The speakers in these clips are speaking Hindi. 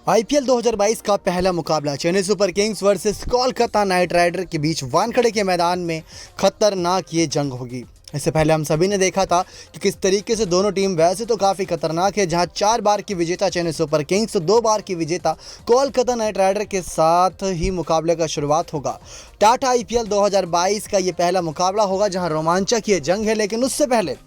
आईपीएल 2022 का पहला मुकाबला Chennai Super Kings versus Kolkata Knight Rider के बीच वानखेड़े के मैदान में खतरनाक ये जंग होगी। इससे पहले हम सभी ने देखा था कि किस तरीके से दोनों टीम वैसे तो काफ़ी खतरनाक है, जहां 4 बार की विजेता चेन्नई सुपर किंग्स तो 2 बार की विजेता कोलकाता नाइट राइडर के साथ ही मुकाबले का शुरुआत होगा। टाटा आईपीएल 2022 का ये पहला मुकाबला होगा जहां रोमांचक ये जंग है। लेकिन उससे पहले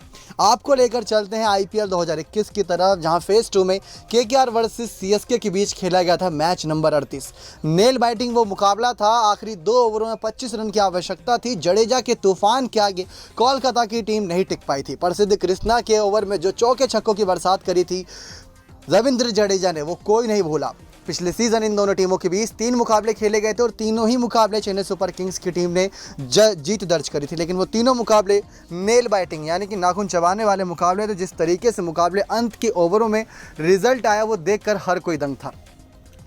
आपको लेकर चलते हैं आईपीएल 2021 की तरफ, जहां फेज 2 में केकेआर वर्सेस सीएसके के बीच खेला गया था मैच नंबर 38। नेल बाइटिंग वो मुकाबला था। आखिरी 2 ओवरों में 25 रन की आवश्यकता थी। जडेजा के तूफान के आगे कोलकाता की टीम नहीं टिक पाई थी। प्रसिद्ध कृष्णा के ओवर में जो चौके छक्कों की बरसात करी थी रविंद्र जडेजा ने, वो कोई नहीं भूला। पिछले सीजन इन दोनों टीमों के बीच 3 मुकाबले खेले गए थे और तीनों ही मुकाबले चेन्नई सुपर किंग्स की टीम ने जीत दर्ज करी थी। लेकिन वो तीनों मुकाबले नेल बाइटिंग यानी कि नाखून चबाने वाले मुकाबले थे। जिस तरीके से मुकाबले अंत के ओवरों में रिजल्ट आया वो देखकर हर कोई दंग था।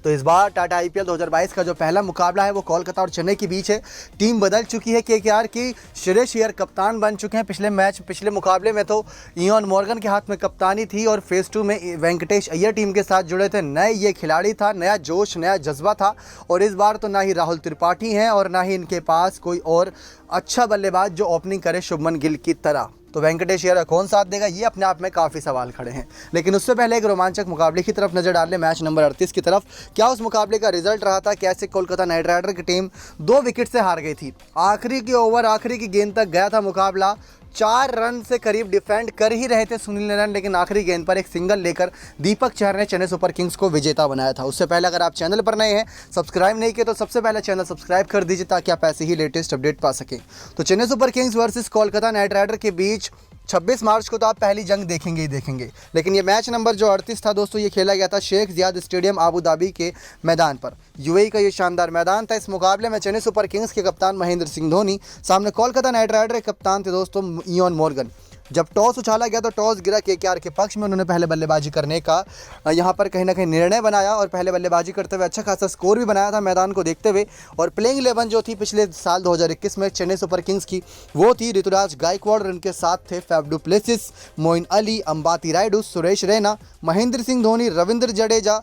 तो इस बार टाटा आईपीएल 2022 का जो पहला मुकाबला है वो कोलकाता और चेन्नई के बीच है। टीम बदल चुकी है। केकेआर की श्रेयस अय्यर कप्तान बन चुके हैं। पिछले मुकाबले में तो इयान मॉर्गन के हाथ में कप्तानी थी और फेज 2 में वेंकटेश अय्यर टीम के साथ जुड़े थे। नए ये खिलाड़ी था, नया जोश, नया जज्बा था। और इस बार तो ना ही राहुल त्रिपाठी हैं और ना ही इनके पास कोई और अच्छा बल्लेबाज जो ओपनिंग करे शुभमन गिल की तरह। तो वेंकटेश अय्यर कौन साथ देगा, ये अपने आप में काफ़ी सवाल खड़े हैं। लेकिन उससे पहले एक रोमांचक मुकाबले की तरफ नजर डाल लें, मैच नंबर 38 की तरफ। क्या उस मुकाबले का रिजल्ट रहा था, कैसे कोलकाता नाइट राइडर की टीम 2 विकेट से हार गई थी। आखिरी की गेंद तक गया था मुकाबला। 4 रन से करीब डिफेंड कर ही रहे थे सुनील नारायण, लेकिन आखिरी गेंद पर एक सिंगल लेकर दीपक चहर ने चेन्नई सुपर किंग्स को विजेता बनाया था। उससे पहले अगर आप चैनल पर नए हैं, सब्सक्राइब नहीं किए, तो सबसे पहले चैनल सब्सक्राइब कर दीजिए ताकि आप ऐसे ही लेटेस्ट अपडेट पा सकें। तो Chennai Super Kings versus Kolkata Knight Rider के बीच 26 मार्च को तो आप पहली जंग देखेंगे ही देखेंगे। लेकिन ये मैच नंबर जो 38 था दोस्तों, ये खेला गया था Sheikh Zayed Stadium Abu Dhabi के मैदान पर। यूएई का ये शानदार मैदान था। इस मुकाबले में चेन्नई सुपर किंग्स के कप्तान महेंद्र सिंह धोनी, सामने कोलकाता नाइट राइडर के कप्तान थे दोस्तों इयान मॉर्गन। जब टॉस उछाला गया तो टॉस गिरा केकेआर के पक्ष में। उन्होंने पहले बल्लेबाजी करने का यहाँ पर कहीं ना कहीं निर्णय बनाया और पहले बल्लेबाजी करते हुए अच्छा खासा स्कोर भी बनाया था मैदान को देखते हुए। और प्लेइंग 11 जो थी पिछले साल 2021 में चेन्नई सुपर किंग्स की, वो थी ऋतुराज गायकवाड़, उनके साथ थे Faf du Plessis, Moeen Ali, Ambati Rayudu, Suresh Raina, Mahendra Singh Dhoni, Ravindra Jadeja,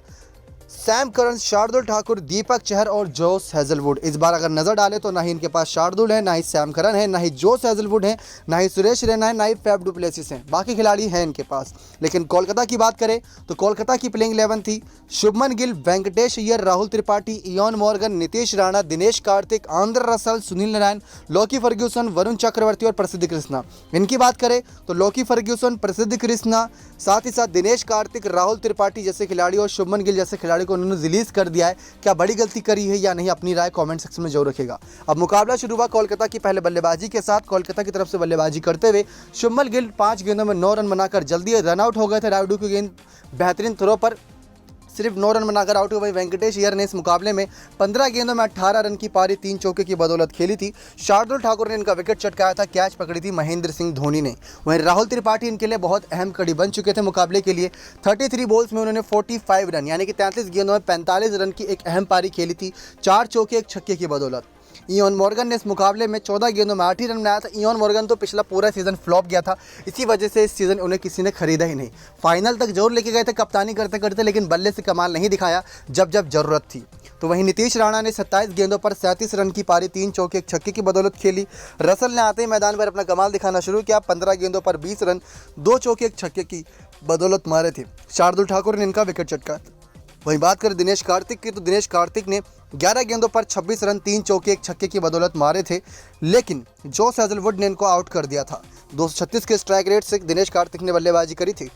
Sam Curran, Shardul Thakur, Deepak Chahar और जोस हेजलवुड। इस बार अगर नजर डालें तो ना ही इनके पास शार्दुल है, ना ही सैम करन है, ना ही जोस हेजलवुड है, ना ही सुरेश रैना है, ना ही फैफ डु प्लेसिस हैं। बाकी खिलाड़ी हैं इनके पास। लेकिन कोलकाता की बात करें तो कोलकाता की प्लेइंग 11 थी Shubman Gill, Venkatesh Iyer, Rahul Tripathi, Eoin Morgan, Nitish Rana, Dinesh Karthik, Andre Russell, Sunil Narine, Lockie Ferguson, Varun Chakravarthy और प्रसिद्ध कृष्णा। इनकी बात करें तो लोकी फर्ग्यूसन, प्रसिद्ध कृष्णा, साथ ही साथ दिनेश कार्तिक, राहुल त्रिपाठी जैसे खिलाड़ी और शुभमन गिल जैसे खिलाड़ी को उन्होंने रिलीज कर दिया है। क्या बड़ी गलती करी है या नहीं, अपनी राय कमेंट सेक्शन में जरूर रखेगा। अब मुकाबला शुरू हुआ कोलकाता की पहले बल्लेबाजी के साथ। कोलकाता की तरफ से बल्लेबाजी करते हुए शुभमन गिल 5 गेंदों में 9 रन बनाकर जल्दी रन आउट हो गए थे। रायडू की गेंद बेहतरीन थ्रो पर सिर्फ 9 रन बनाकर आउट हुए। वेंकटेश अय्यर ने इस मुकाबले में 15 गेंदों में 18 रन की पारी 3 चौके की बदौलत खेली थी। शार्दुल ठाकुर ने इनका विकेट चटकाया था, कैच पकड़ी थी महेंद्र सिंह धोनी ने। वहीं राहुल त्रिपाठी इनके लिए बहुत अहम कड़ी बन चुके थे मुकाबले के लिए। 33 बॉल्स में उन्होंने 45 रन यानी कि 33 गेंदों में 45 रन की एक अहम पारी खेली थी, 4 चौके 1 छक्के की बदौलत। इयान मॉर्गन ने इस मुकाबले में 14 गेंदों में 8 ही रन बनाया था। इयान मॉर्गन तो पिछला पूरा सीजन फ्लॉप गया था, इसी वजह से इस सीज़न उन्हें किसी ने खरीदा ही नहीं। फाइनल तक जरूर लेके गए थे कप्तानी करते करते, लेकिन बल्ले से कमाल नहीं दिखाया जब जब जरूरत थी। तो वहीं नीतीश राणा ने 27 गेंदों पर 37 रन की पारी 3 चौके 1 छक्के की बदौलत खेली। रसल ने आते ही मैदान पर अपना कमाल दिखाना शुरू किया। 15 गेंदों पर 20 रन 2 चौके 1 छक्के की बदौलत मारे थे। शार्दुल ठाकुर ने इनका विकेट चटका। वहीं बात करें दिनेश कार्तिक की तो दिनेश कार्तिक ने 11 गेंदों पर 26 रन 3 चौके 1 छक्के की बदौलत मारे थे, लेकिन जोस हेजलवुड ने इनको आउट कर दिया था। 236 के स्ट्राइक रेट से दिनेश कार्तिक ने बल्लेबाजी करी थी।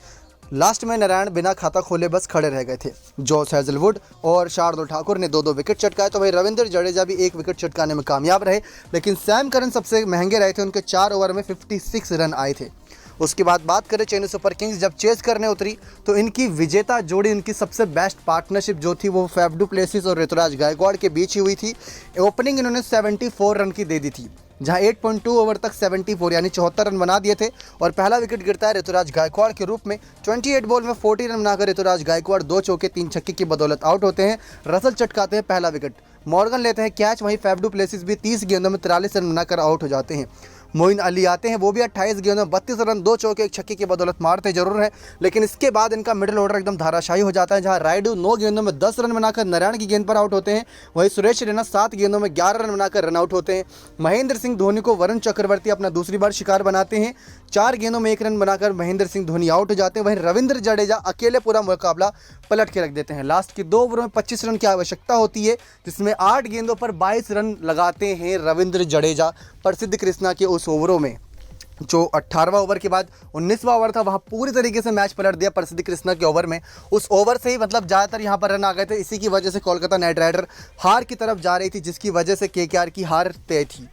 लास्ट में नारायण बिना खाता खोले बस खड़े रह गए थे। जोस हेजलवुड और शार्दुल ठाकुर ने 2-2 विकेट चटकाए। तो वहीं रविंद्र जडेजा भी 1 विकेट चटकाने में कामयाब रहे, लेकिन सैम करन सबसे महंगे रहे थे। उनके 4 ओवर में 56 रन आए थे। उसके बाद बात करें चेन्नई सुपर किंग्स जब चेस करने उतरी तो इनकी विजेता जोड़ी, इनकी सबसे बेस्ट पार्टनरशिप जो थी वो फैफ डु प्लेसिस और ऋतुराज गायकवाड़ के बीच ही हुई थी। ओपनिंग इन्होंने 74 रन की दे दी थी, जहां 8.2 ओवर तक 74 यानी 74 रन बना दिए थे। और पहला विकेट गिरता है ऋतुराज गायकवाड़ के रूप में। 28 बॉल में 40 रन बनाकर ऋतुराज गायकवाड़ 2 चौके 3 छक्के की बदौलत आउट होते हैं। रसल चटकाते हैं पहला विकेट, मॉर्गन लेते हैं कैच। वहीं फैफ डु प्लेसिस भी 30 गेंदों में 43 रन बनाकर आउट हो जाते हैं। मोइन अली आते हैं, वो भी 28 गेंदों में 32 रन, 2 चौके 1 छक्के की बदौलत मारते जरूर है, लेकिन इसके बाद इनका मिडिल ऑर्डर एकदम धाराशायी हो जाता है, जहां रायडू 9 गेंदों में 10 रन बनाकर नारायण की गेंद पर आउट होते हैं। वहीं सुरेश रैना 7 गेंदों में 11 रन बनाकर रन आउट होते हैं। महेंद्र सिंह धोनी को वरुण चक्रवर्ती अपना दूसरी बार शिकार बनाते हैं, 4 गेंदों में 1 रन बनाकर महेंद्र सिंह धोनी आउट हो जाते हैं। वहीं रविंद्र जडेजा अकेले पूरा मुकाबला पलट के रख देते हैं। लास्ट के 2 ओवरों में 25 रन की आवश्यकता होती है, जिसमें 8 गेंदों पर 22 रन लगाते हैं रविंद्र जडेजा प्रसिद्ध कृष्णा के उस ओवरों में। जो 18वां ओवर के बाद 19वां ओवर था, वहाँ पूरी तरीके से मैच पलट दिया प्रसिद्ध कृष्णा के ओवर में। उस ओवर से ही मतलब ज़्यादातर यहाँ पर रन आ गए थे, इसी की वजह से कोलकाता नाइट राइडर हार की तरफ जा रही थी, जिसकी वजह से केकेआर की हार तय थी।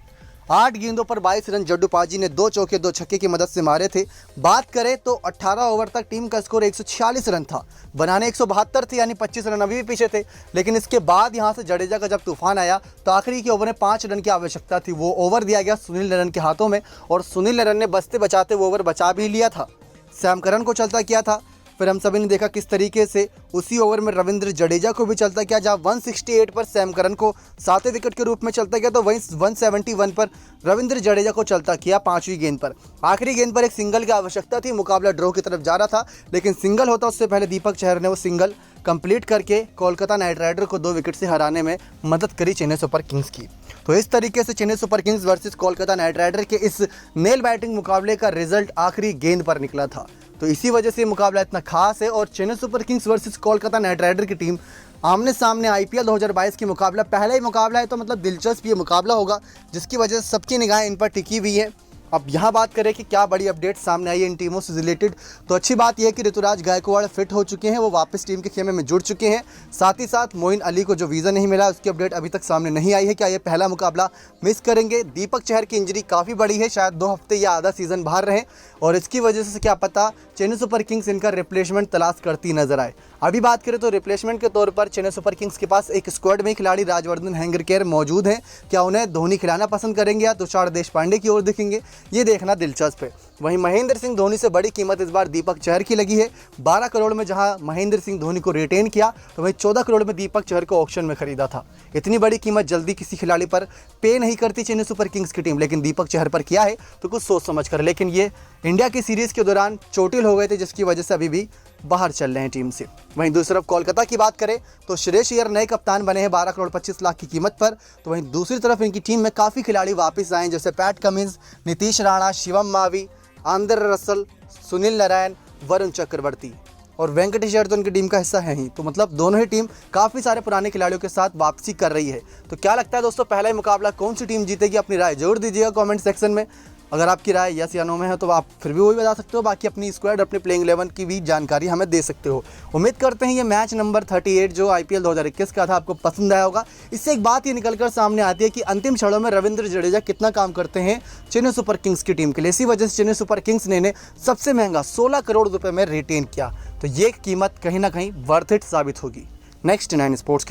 8 गेंदों पर 22 रन जड्डू पाजी ने 2 चौके 2 छक्के की मदद से मारे थे। बात करें तो 18 ओवर तक टीम का स्कोर 146 रन था, बनाने 172 थे, यानी 25 रन अभी भी पीछे थे। लेकिन इसके बाद यहां से जडेजा का जब तूफान आया तो आखिरी के ओवर में 5 रन की आवश्यकता थी, वो ओवर दिया गया सुनील नारायण के हाथों में, और सुनील नारायण ने बचते बचाते वो ओवर बचा भी लिया था। सैम करन को चलता किया था। फिर हम सभी ने देखा किस तरीके से उसी ओवर में रविंद्र जडेजा को भी चलता किया, जहां 168 पर सैम करन को 7वें विकेट के रूप में चलता किया, तो वहीं 171 पर रविंद्र जडेजा को चलता किया 5वीं गेंद पर। आखिरी गेंद पर एक सिंगल की आवश्यकता थी, मुकाबला ड्रॉ की तरफ जा रहा था, लेकिन सिंगल होता उससे पहले दीपक चहर ने वो सिंगल कंप्लीट करके कोलकाता नाइट राइडर को 2 विकेट से हराने में मदद करी चेन्नई सुपर किंग्स की। तो इस तरीके से Chennai Super Kings versus Kolkata Knight Rider के इस नेल बैटिंग मुकाबले का रिजल्ट आखिरी गेंद पर निकला था। तो इसी वजह से मुकाबला इतना खास है, और Chennai Super Kings versus Kolkata Knight Rider की टीम आमने सामने आईपीएल 2022 की मुकाबला, पहला ही मुकाबला है, तो मतलब दिलचस्प ये मुकाबला होगा, जिसकी वजह से सबकी निगाहें इन पर टिकी हुई है। अब यहाँ बात करें कि क्या बड़ी अपडेट सामने आई है इन टीमों से रिलेटेड, तो अच्छी बात यह है कि ऋतुराज गायकवाड़ फिट हो चुके हैं, वो वापस टीम के खेमे में जुड़ चुके हैं। साथ ही साथ मोइन अली को जो वीज़ा नहीं मिला, उसकी अपडेट अभी तक सामने नहीं आई है, क्या ये पहला मुकाबला मिस करेंगे। दीपक चहर की इंजरी काफ़ी बड़ी है, शायद 2 हफ्ते या आधा सीज़न बाहर रहे, और इसकी वजह से क्या पता चेन्नई सुपर किंग्स इनका रिप्लेसमेंट तलाश करती नजर आए। अभी बात करें तो रिप्लेसमेंट के तौर पर चेन्नई सुपर किंग्स के पास एक स्क्वाड में खिलाड़ी राजवर्धन हैंगरकेर मौजूद हैं। क्या उन्हें धोनी खिलाना पसंद करेंगे या तुषार देशपांडे की ओर दिखेंगे, ये देखना दिलचस्प है। वहीं महेंद्र सिंह धोनी से बड़ी कीमत इस बार दीपक चहर की लगी है। 12 करोड़ में जहां महेंद्र सिंह धोनी को रिटेन किया, तो वहीं 14 करोड़ में दीपक चहर को ऑक्शन में खरीदा था। इतनी बड़ी कीमत जल्दी किसी खिलाड़ी पर पे नहीं करती चेन्नई सुपर किंग्स की टीम, लेकिन दीपक चहर पर किया है तो कुछ सोच समझ कर। लेकिन ये इंडिया की सीरीज़ के दौरान चोटिल हो गए थे, जिसकी वजह से अभी भी बाहर चल रहे हैं टीम से। वहीं दूसरी तरफ कोलकाता की बात करें तो श्रेयस अय्यर नए कप्तान बने हैं 12 करोड़ 25 लाख की कीमत पर। तो वहीं दूसरी तरफ इनकी टीम में काफ़ी खिलाड़ी वापस आए, जैसे Pat Cummins, Nitish Rana, Shivam Mavi, Andre Russell, Sunil Narine, Varun Chakravarthy, और वेंकटेश अय्यर तो उनकी टीम का हिस्सा है ही। तो मतलब दोनों ही टीम काफ़ी सारे पुराने खिलाड़ियों के साथ वापसी कर रही है। तो क्या लगता है दोस्तों, पहला ही मुकाबला कौन सी टीम जीतेगी? अपनी राय जरूर दीजिएगा कमेंट सेक्शन में। अगर आपकी राय यस या नो में है तो आप फिर भी वही बता सकते हो, बाकी अपनी स्क्वाड, अपने प्लेइंग 11 की भी जानकारी हमें दे सकते हो। उम्मीद करते हैं ये मैच नंबर 38 जो आईपीएल 2021 का था आपको पसंद आया होगा। इससे एक बात ये निकलकर सामने आती है कि अंतिम क्षणों में रविंद्र जडेजा कितना काम करते हैं चेन्नई सुपर किंग्स की टीम के लिए। इसी वजह से चेन्नई सुपर किंग्स ने इन्हें सबसे महंगा 16 करोड़ रुपये में रिटेन किया, तो ये कीमत कहीं ना कहीं वर्थ इट साबित होगी। नेक्स्ट 9 स्पोर्ट्स की